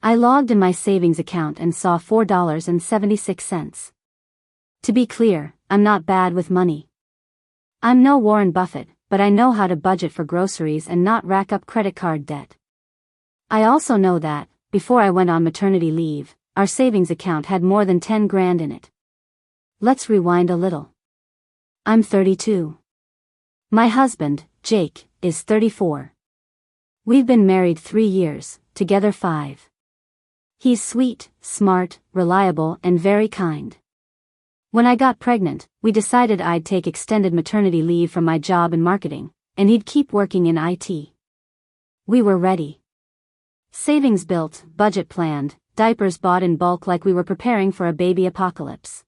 I logged in my savings account and saw $4.76. To be clear, I'm not bad with money. I'm no Warren Buffett, but I know how to budget for groceries and not rack up credit card debt. I also know that, before I went on maternity leave, our savings account had more than 10 grand in it. Let's rewind a little. I'm 32. My husband, Jake, is 34. We've been married 3 years, together 5. He's sweet, smart, reliable, and very kind. When I got pregnant, we decided I'd take extended maternity leave from my job in marketing, and he'd keep working in IT. We were ready. Savings built, budget planned, diapers bought in bulk like we were preparing for a baby apocalypse.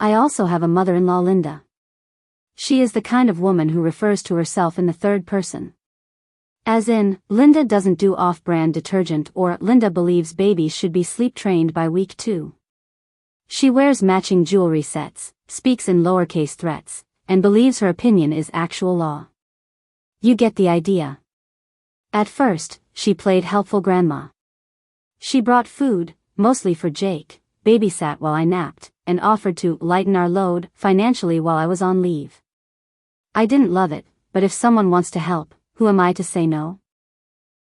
I also have a mother-in-law, Linda. She is the kind of woman who refers to herself in the third person. As in, Linda doesn't do off-brand detergent, or Linda believes babies should be sleep-trained by week 2. She wears matching jewelry sets, speaks in lowercase threats, and believes her opinion is actual law. You get the idea. At first, she played helpful grandma. She brought food, mostly for Jake, babysat while I napped, and offered to lighten our load financially while I was on leave. I didn't love it, but if someone wants to help, who am I to say no?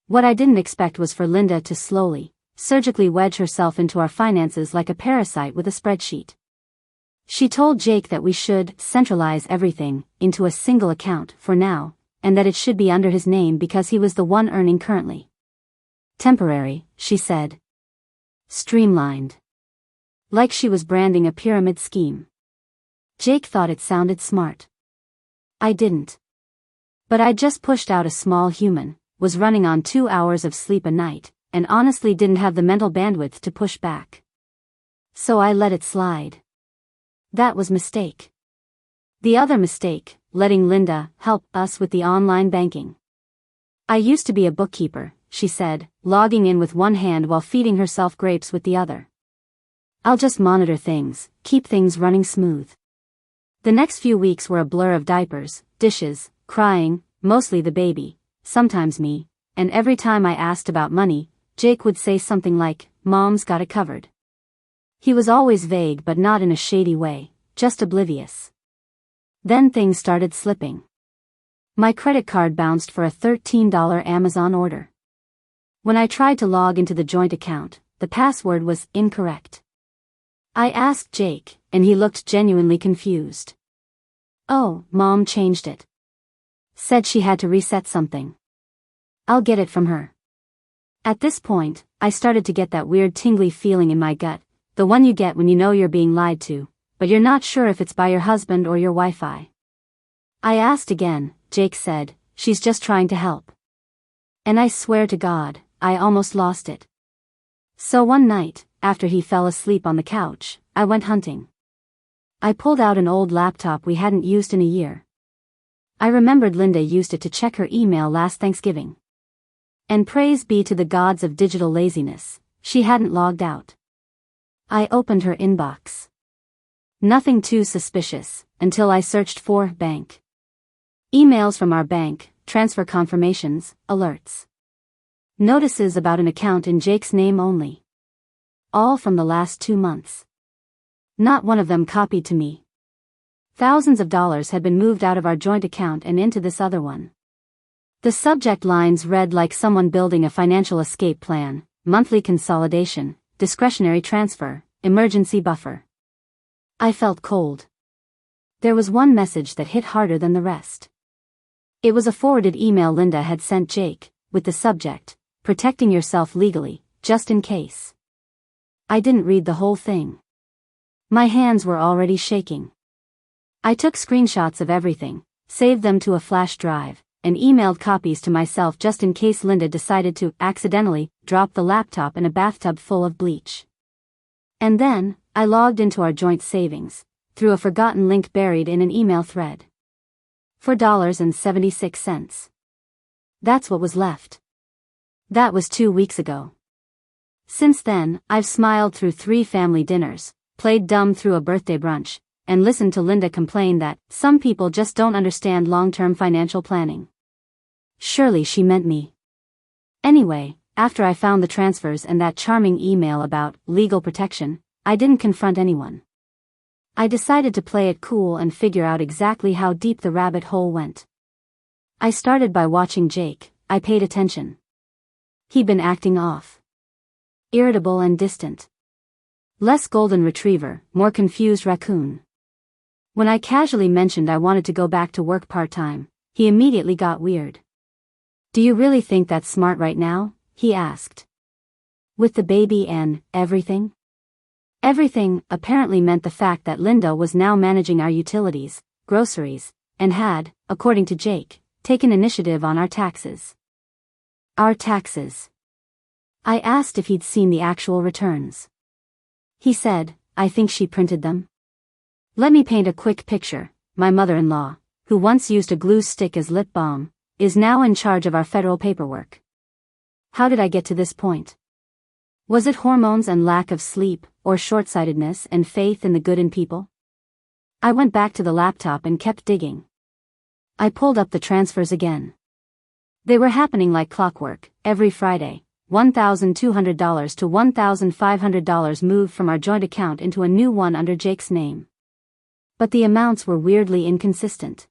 What I didn't expect was for Linda to slowly, surgically wedge herself into our finances like a parasite with a spreadsheet. She told Jake that we should centralize everything into a single account for now, and that it should be under his name because he was the one earning currently. Temporary, she said. Streamlined. Like she was branding a pyramid scheme. Jake thought it sounded smart. I didn't. But I just pushed out a small human, was running on 2 hours of sleep a night, and honestly didn't have the mental bandwidth to push back. So I let it slide. That was mistake. The other mistake, letting Linda help us with the online banking. I used to be a bookkeeper, she said, logging in with one hand while feeding herself grapes with the other. I'll just monitor things, keep things running smooth. The next few weeks were a blur of diapers, dishes, crying, mostly the baby, sometimes me, and every time I asked about money, Jake would say something like, "Mom's got it covered." He was always vague but not in a shady way, just oblivious. Then things started slipping. My credit card bounced for a $13 Amazon order. When I tried to log into the joint account, the password was incorrect. I asked Jake, and he looked genuinely confused. "Oh, Mom changed it. Said she had to reset something. I'll get it from her." At this point, I started to get that weird tingly feeling in my gut, the one you get when you know you're being lied to, but you're not sure if it's by your husband or your Wi-Fi. I asked again. Jake said, "She's just trying to help." And I swear to God, I almost lost it. So one night, after he fell asleep on the couch, I went hunting. I pulled out an old laptop we hadn't used in a year. I remembered Linda used it to check her email last Thanksgiving. And praise be to the gods of digital laziness, she hadn't logged out. I opened her inbox. Nothing too suspicious, until I searched for bank. Emails from our bank, transfer confirmations, alerts. Notices about an account in Jake's name only. All from the last 2 months. Not one of them copied to me. Thousands of dollars had been moved out of our joint account and into this other one. The subject lines read like someone building a financial escape plan: monthly consolidation, discretionary transfer, emergency buffer. I felt cold. There was one message that hit harder than the rest. It was a forwarded email Linda had sent Jake, with the subject, "Protecting yourself legally, just in case." I didn't read the whole thing. My hands were already shaking. I took screenshots of everything, saved them to a flash drive, and emailed copies to myself just in case Linda decided to accidentally drop the laptop in a bathtub full of bleach. And then, I logged into our joint savings, through a forgotten link buried in an email thread. $4.76. That's what was left. That was 2 weeks ago. Since then, I've smiled through 3 family dinners, played dumb through a birthday brunch, and listened to Linda complain that some people just don't understand long-term financial planning. Surely she meant me. Anyway, after I found the transfers and that charming email about legal protection, I didn't confront anyone. I decided to play it cool and figure out exactly how deep the rabbit hole went. I started by watching Jake. I paid attention. He'd been acting off. Irritable and distant. Less golden retriever, more confused raccoon. When I casually mentioned I wanted to go back to work part-time, he immediately got weird. "Do you really think that's smart right now?" he asked. "With the baby and everything?" Everything apparently meant the fact that Linda was now managing our utilities, groceries, and had, according to Jake, taken initiative on our taxes. Our taxes. I asked if he'd seen the actual returns. He said, "I think she printed them." Let me paint a quick picture. My mother-in-law, who once used a glue stick as lip balm, is now in charge of our federal paperwork. How did I get to this point? Was it hormones and lack of sleep, or short-sightedness and faith in the good in people? I went back to the laptop and kept digging. I pulled up the transfers again. They were happening like clockwork, every Friday. $1,200 to $1,500 moved from our joint account into a new one under Jake's name. But the amounts were weirdly inconsistent.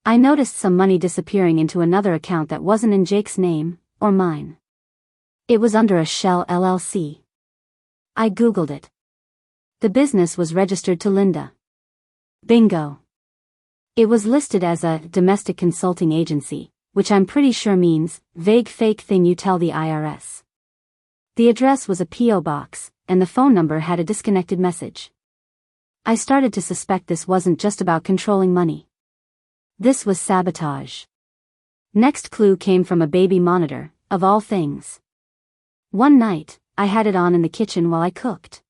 I noticed some money disappearing into another account that wasn't in Jake's name, or mine. It was under a Shell LLC. I Googled it. The business was registered to Linda. Bingo. It was listed as a domestic consulting agency, which I'm pretty sure means vague fake thing you tell the IRS. The address was a P.O. box, and the phone number had a disconnected message. I started to suspect this wasn't just about controlling money. This was sabotage. Next clue came from a baby monitor, of all things. One night, I had it on in the kitchen while I cooked.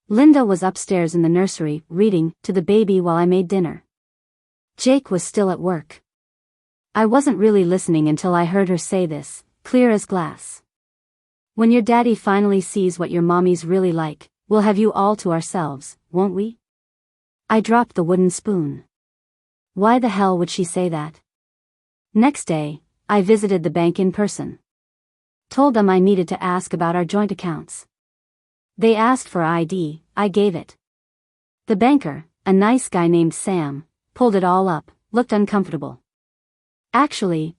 Linda was upstairs in the nursery, reading to the baby while I made dinner. Jake was still at work. I wasn't really listening until I heard her say this, clear as glass. "When your daddy finally sees what your mommy's really like, we'll have you all to ourselves, won't we?" I dropped the wooden spoon. Why the hell would she say that? Next day, I visited the bank in person. Told them I needed to ask about our joint accounts. They asked for ID, I gave it. The banker, a nice guy named Sam, pulled it all up, looked uncomfortable. "Actually,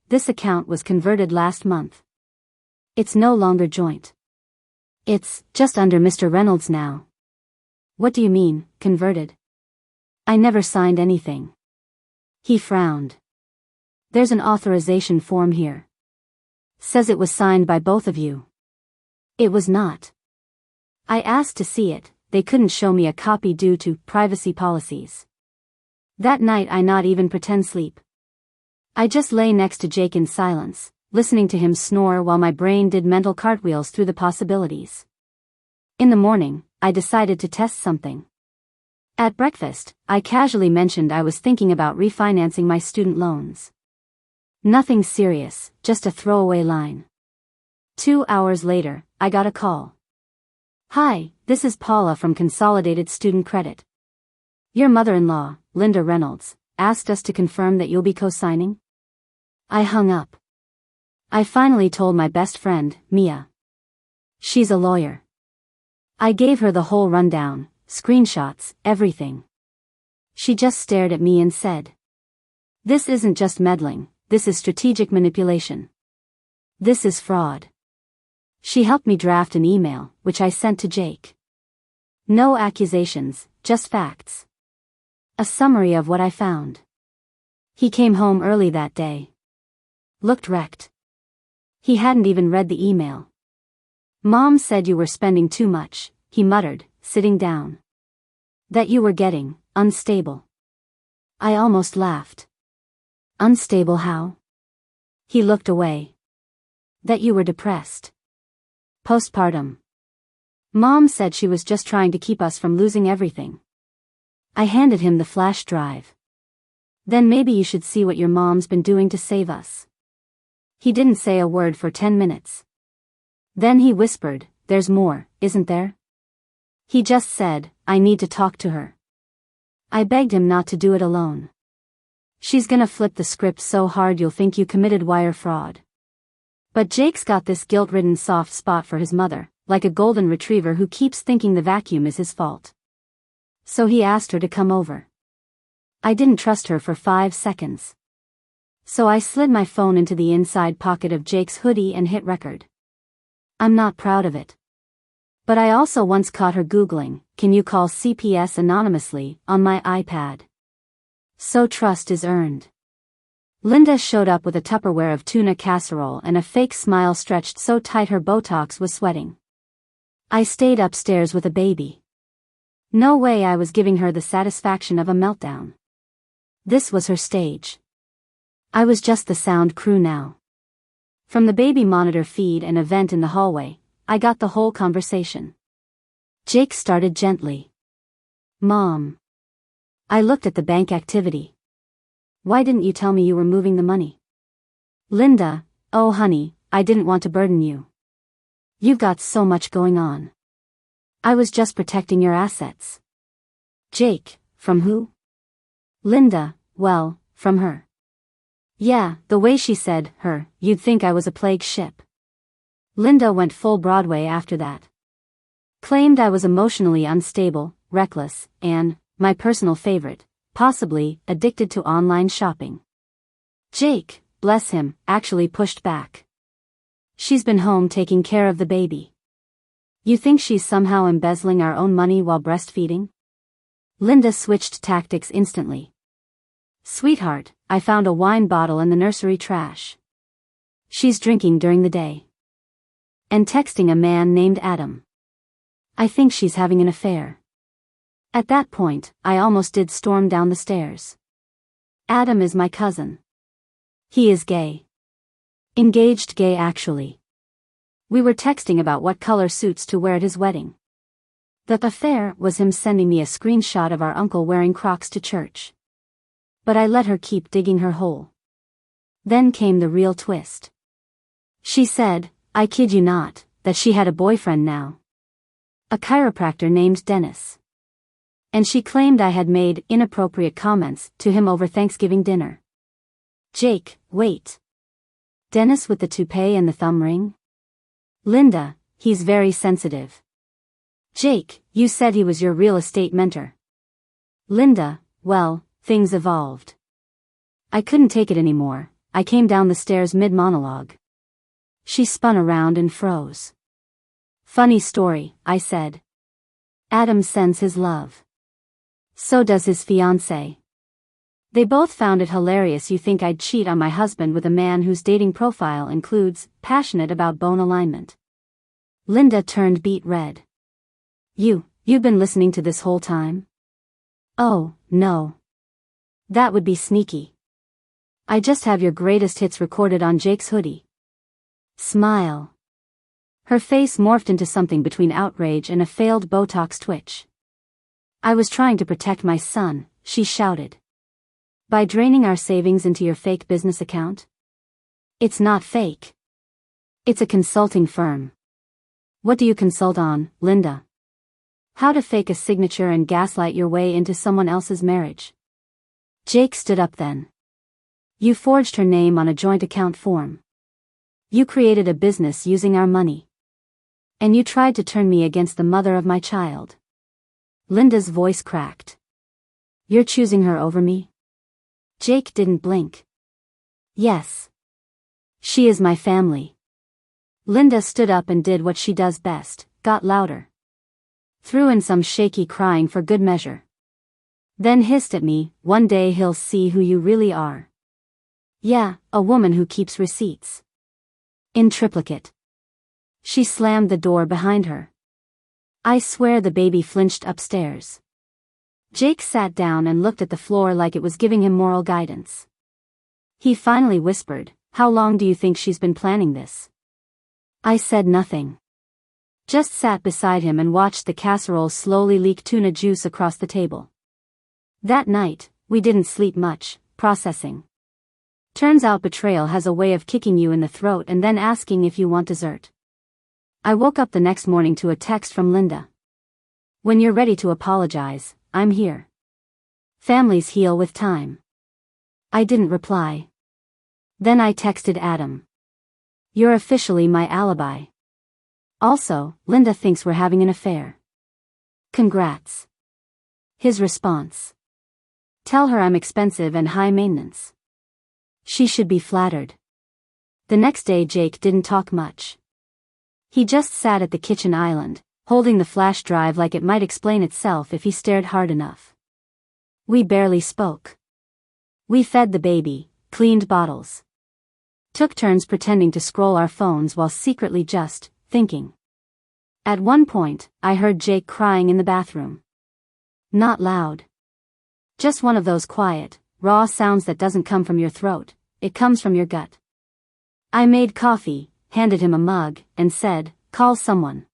this account was converted last month. It's no longer joint. It's just under Mr. Reynolds now." "What do you mean, converted? I never signed anything." He frowned. "There's an authorization form here. Says it was signed by both of you." It was not. I asked to see it, they couldn't show me a copy due to privacy policies. That night I not even pretend sleep. I just lay next to Jake in silence, listening to him snore while my brain did mental cartwheels through the possibilities. In the morning, I decided to test something. At breakfast, I casually mentioned I was thinking about refinancing my student loans. Nothing serious, just a throwaway line. 2 hours later, I got a call. "Hi, this is Paula from Consolidated Student Credit. Your mother-in-law, Linda Reynolds, asked us to confirm that you'll be co-signing." I hung up. I finally told my best friend, Mia. She's a lawyer. I gave her the whole rundown, screenshots, everything. She just stared at me and said, "This isn't just meddling, this is strategic manipulation. This is fraud." She helped me draft an email, which I sent to Jake. No accusations, just facts. A summary of what I found. He came home early that day. Looked wrecked. He hadn't even read the email. "Mom said you were spending too much," he muttered, sitting down. "That you were getting unstable." I almost laughed. "Unstable how?" He looked away. "That you were depressed. Postpartum. Mom said she was just trying to keep us from losing everything." I handed him the flash drive. "Then maybe you should see what your mom's been doing to save us." He didn't say a word for 10 minutes. Then he whispered, "There's more, isn't there?" He just said, "I need to talk to her." I begged him not to do it alone. "She's gonna flip the script so hard you'll think you committed wire fraud." But Jake's got this guilt-ridden soft spot for his mother, like a golden retriever who keeps thinking the vacuum is his fault. So he asked her to come over. I didn't trust her for 5 seconds. So I slid my phone into the inside pocket of Jake's hoodie and hit record. I'm not proud of it. But I also once caught her Googling, "Can you call CPS anonymously," on my iPad. So trust is earned. Linda showed up with a Tupperware of tuna casserole and a fake smile stretched so tight her Botox was sweating. I stayed upstairs with a baby. No way I was giving her the satisfaction of a meltdown. This was her stage. I was just the sound crew now. From the baby monitor feed and a vent in the hallway, I got the whole conversation. Jake started gently. "Mom." I looked at the bank activity. "Why didn't you tell me you were moving the money?" Linda: "Oh honey, I didn't want to burden you. You've got so much going on. I was just protecting your assets." Jake: "From who?" Linda: "Well, from her. Yeah, the way she said her, you'd think I was a plague ship." Linda went full Broadway after that. Claimed I was emotionally unstable, reckless, and, my personal favorite, possibly addicted to online shopping. Jake, bless him, actually pushed back. "She's been home taking care of the baby. You think she's somehow embezzling our own money while breastfeeding?" Linda switched tactics instantly. "Sweetheart, I found a wine bottle in the nursery trash. She's drinking during the day. And texting a man named Adam. I think she's having an affair." At that point, I almost did storm down the stairs. Adam is my cousin. He is gay. Engaged gay actually. We were texting about what color suits to wear at his wedding. The affair was him sending me a screenshot of our uncle wearing Crocs to church. But I let her keep digging her hole. Then came the real twist. She said, I kid you not, that she had a boyfriend now. A chiropractor named Dennis. And she claimed I had made inappropriate comments to him over Thanksgiving dinner. Jake: "Wait. Dennis with the toupee and the thumb ring?" Linda: "He's very sensitive." Jake: "You said he was your real estate mentor." Linda: "Well, things evolved. I couldn't take it anymore. I came down the stairs mid-monologue. She spun around and froze. "Funny story," I said. "Adam sends his love. So does his fiancée. They both found it hilarious you think I'd cheat on my husband with a man whose dating profile includes passionate about bone alignment." Linda turned beet red. You've been listening to this whole time?" "Oh, no. That would be sneaky. I just have your greatest hits recorded on Jake's hoodie." Smile. Her face morphed into something between outrage and a failed Botox twitch. "I was trying to protect my son," she shouted. "By draining our savings into your fake business account?" "It's not fake. It's a consulting firm." "What do you consult on, Linda?" "How to fake a signature and gaslight your way into someone else's marriage." Jake stood up then. "You forged her name on a joint account form. You created a business using our money. And you tried to turn me against the mother of my child." Linda's voice cracked. "You're choosing her over me?" Jake didn't blink. "Yes. She is my family." Linda stood up and did what she does best, got louder. Threw in some shaky crying for good measure. Then hissed at me, "One day he'll see who you really are. Yeah, a woman who keeps receipts. In triplicate." She slammed the door behind her. I swear the baby flinched upstairs. Jake sat down and looked at the floor like it was giving him moral guidance. He finally whispered, "How long do you think she's been planning this?" I said nothing. Just sat beside him and watched the casserole slowly leak tuna juice across the table. That night, we didn't sleep much, processing. Turns out betrayal has a way of kicking you in the throat and then asking if you want dessert. I woke up the next morning to a text from Linda. "When you're ready to apologize, I'm here. Families heal with time." I didn't reply. Then I texted Adam. You're officially my alibi. Also, Linda thinks we're having an affair. Congrats. His response. Tell her I'm expensive and high maintenance. She should be flattered. The next day Jake didn't talk much. He just sat at the kitchen island, holding the flash drive like it might explain itself if he stared hard enough. We barely spoke. We fed the baby, cleaned bottles. Took turns pretending to scroll our phones while secretly just thinking. At one point, I heard Jake crying in the bathroom. Not loud. Just one of those quiet, raw sounds that doesn't come from your throat, it comes from your gut. I made coffee, handed him a mug, and said, "Call someone.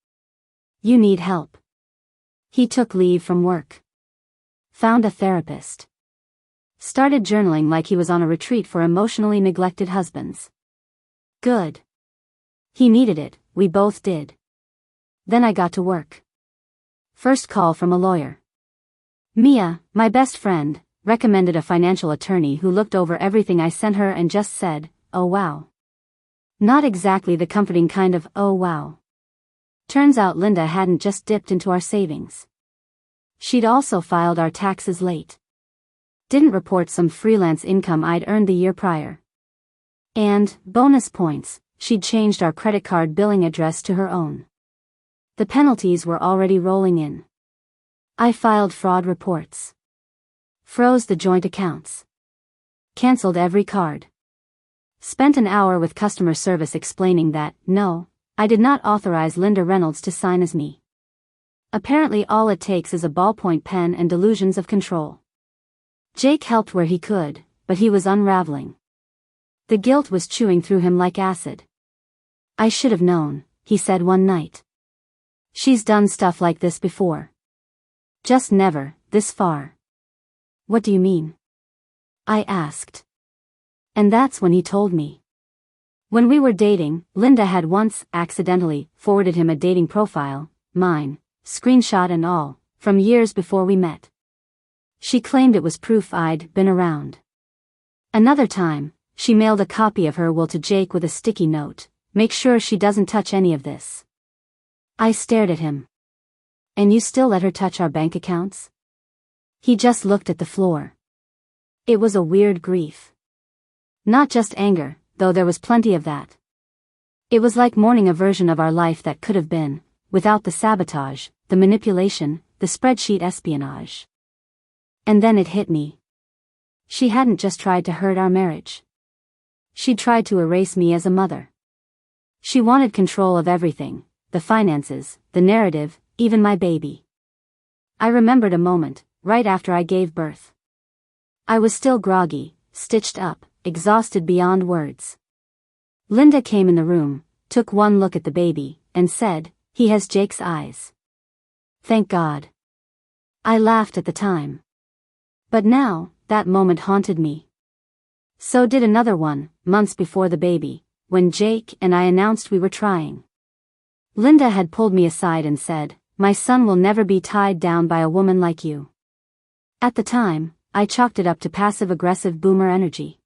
You need help." He took leave from work. Found a therapist. Started journaling like he was on a retreat for emotionally neglected husbands. Good. He needed it, we both did. Then I got to work. First call from a lawyer. Mia, my best friend, recommended a financial attorney who looked over everything I sent her and just said, "Oh wow." Not exactly the comforting kind of "oh wow." Turns out Linda hadn't just dipped into our savings. She'd also filed our taxes late. Didn't report some freelance income I'd earned the year prior. And, bonus points, she'd changed our credit card billing address to her own. The penalties were already rolling in. I filed fraud reports. Froze the joint accounts. Cancelled every card. Spent an hour with customer service explaining that, no, I did not authorize Linda Reynolds to sign as me. Apparently all it takes is a ballpoint pen and delusions of control. Jake helped where he could, but he was unraveling. The guilt was chewing through him like acid. I should have known, he said one night. She's done stuff like this before. Just never, this far. What do you mean? I asked. And that's when he told me. When we were dating, Linda had once, accidentally, forwarded him a dating profile, mine, screenshot and all, from years before we met. She claimed it was proof I'd been around. Another time, she mailed a copy of her will to Jake with a sticky note, "Make sure she doesn't touch any of this." I stared at him. "And you still let her touch our bank accounts?" He just looked at the floor. It was a weird grief. Not just anger, though there was plenty of that. It was like mourning a version of our life that could have been, without the sabotage, the manipulation, the spreadsheet espionage. And then it hit me. She hadn't just tried to hurt our marriage. She tried to erase me as a mother. She wanted control of everything, the finances, the narrative, even my baby. I remembered a moment, right after I gave birth. I was still groggy, stitched up, exhausted beyond words. Linda came in the room, took one look at the baby, and said, "He has Jake's eyes." Thank God. I laughed at the time. But now, that moment haunted me. So did another one, months before the baby, when Jake and I announced we were trying. Linda had pulled me aside and said, "My son will never be tied down by a woman like you." At the time, I chalked it up to passive-aggressive boomer energy.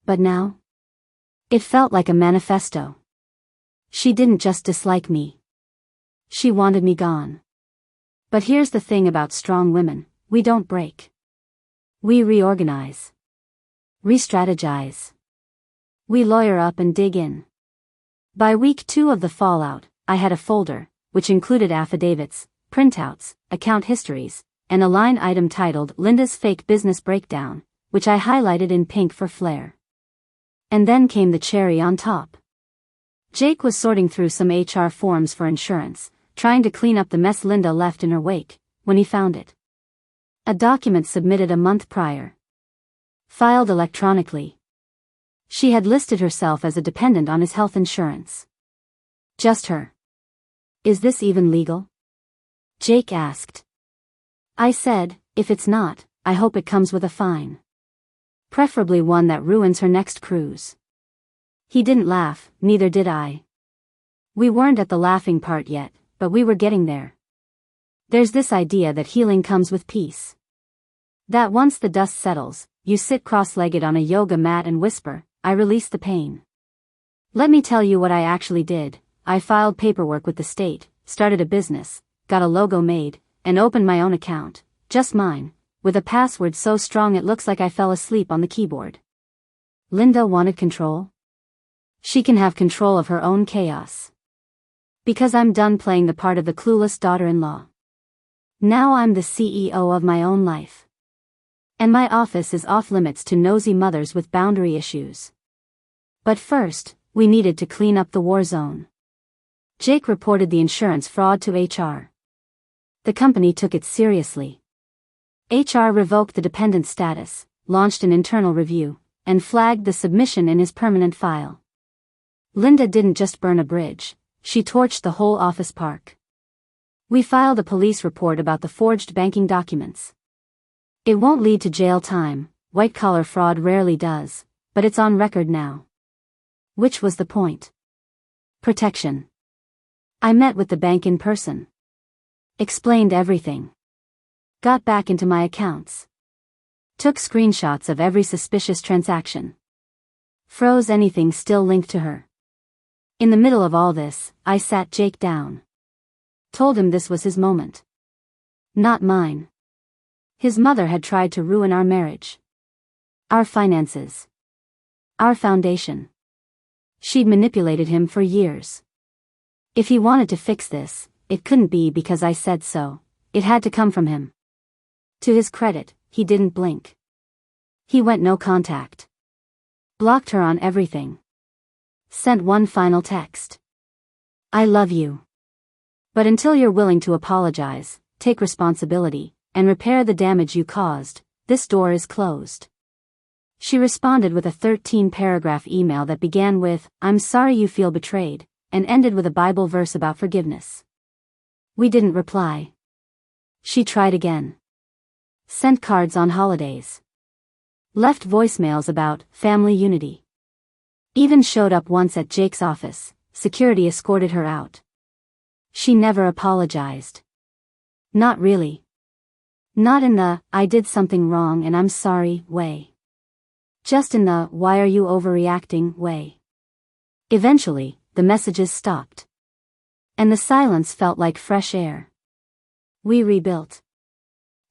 But now? It felt like a manifesto. She didn't just dislike me. She wanted me gone. But here's the thing about strong women, we don't break. We reorganize. Re-strategize. We lawyer up and dig in. By week 2 of the fallout, I had a folder, which included affidavits, printouts, account histories, and a line item titled Linda's Fake Business Breakdown, which I highlighted in pink for flair. And then came the cherry on top. Jake was sorting through some HR forms for insurance, trying to clean up the mess Linda left in her wake, when he found it. A document submitted a month prior. Filed electronically. She had listed herself as a dependent on his health insurance. Just her. Is this even legal? Jake asked. I said, if it's not, I hope it comes with a fine. Preferably one that ruins her next cruise. He didn't laugh, neither did I. We weren't at the laughing part yet, but we were getting there. There's this idea that healing comes with peace. That once the dust settles, you sit cross-legged on a yoga mat and whisper, I release the pain. Let me tell you what I actually did. I filed paperwork with the state, started a business, got a logo made, and opened my own account, just mine, with a password so strong it looks like I fell asleep on the keyboard. Linda wanted control? She can have control of her own chaos. Because I'm done playing the part of the clueless daughter-in-law. Now I'm the CEO of my own life. And my office is off limits to nosy mothers with boundary issues. But first, we needed to clean up the war zone. Jake reported the insurance fraud to HR. The company took it seriously. HR revoked the dependent status, launched an internal review, and flagged the submission in his permanent file. Linda didn't just burn a bridge, she torched the whole office park. We filed a police report about the forged banking documents. It won't lead to jail time, white-collar fraud rarely does, but it's on record now. Which was the point? Protection. I met with the bank in person. Explained everything. Got back into my accounts. Took screenshots of every suspicious transaction. Froze anything still linked to her. In the middle of all this, I sat Jake down. Told him this was his moment. Not mine. His mother had tried to ruin our marriage. Our finances. Our foundation. She'd manipulated him for years. If he wanted to fix this, it couldn't be because I said so, it had to come from him. To his credit, he didn't blink. He went no contact. Blocked her on everything. Sent one final text. I love you. But until you're willing to apologize, take responsibility, and repair the damage you caused, this door is closed. She responded with a 13-paragraph email that began with, "I'm sorry you feel betrayed," and ended with a Bible verse about forgiveness. We didn't reply. She tried again. Sent cards on holidays. Left voicemails about family unity. Even showed up once at Jake's office, security escorted her out. She never apologized. Not really. Not in the, "I did something wrong and I'm sorry" way. Just in the, "why are you overreacting" way. Eventually, the messages stopped. And the silence felt like fresh air. We rebuilt.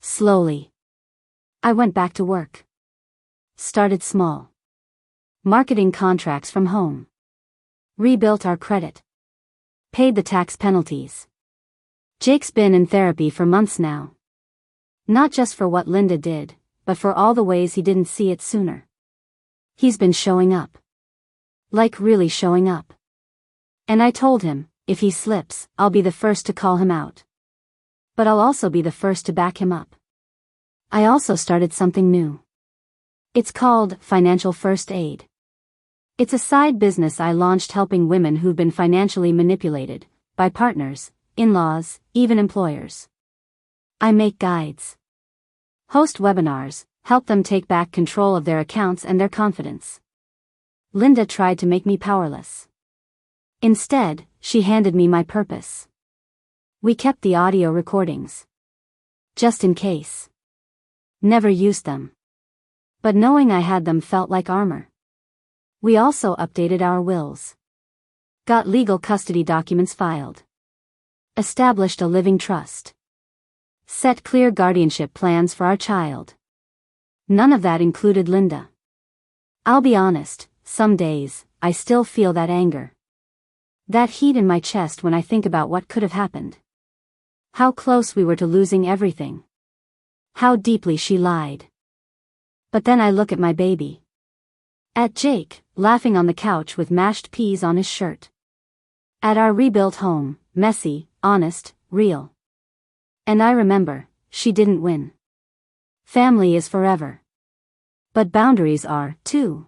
Slowly. I went back to work. Started small. Marketing contracts from home. Rebuilt our credit. Paid the tax penalties. Jake's been in therapy for months now. Not just for what Linda did, but for all the ways he didn't see it sooner. He's been showing up. Like really showing up. And I told him, if he slips, I'll be the first to call him out. But I'll also be the first to back him up. I also started something new. It's called Financial First Aid. It's a side business I launched helping women who've been financially manipulated, by partners, in-laws, even employers. I make guides. Host webinars, help them take back control of their accounts and their confidence. Linda tried to make me powerless. Instead, she handed me my purpose. We kept the audio recordings. Just in case. Never used them. But knowing I had them felt like armor. We also updated our wills. Got legal custody documents filed. Established a living trust. Set clear guardianship plans for our child. None of that included Linda. I'll be honest, some days, I still feel that anger. That heat in my chest when I think about what could have happened. How close we were to losing everything. How deeply she lied. But then I look at my baby. At Jake, laughing on the couch with mashed peas on his shirt. At our rebuilt home, messy, honest, real. And I remember, she didn't win. Family is forever. But boundaries are, too.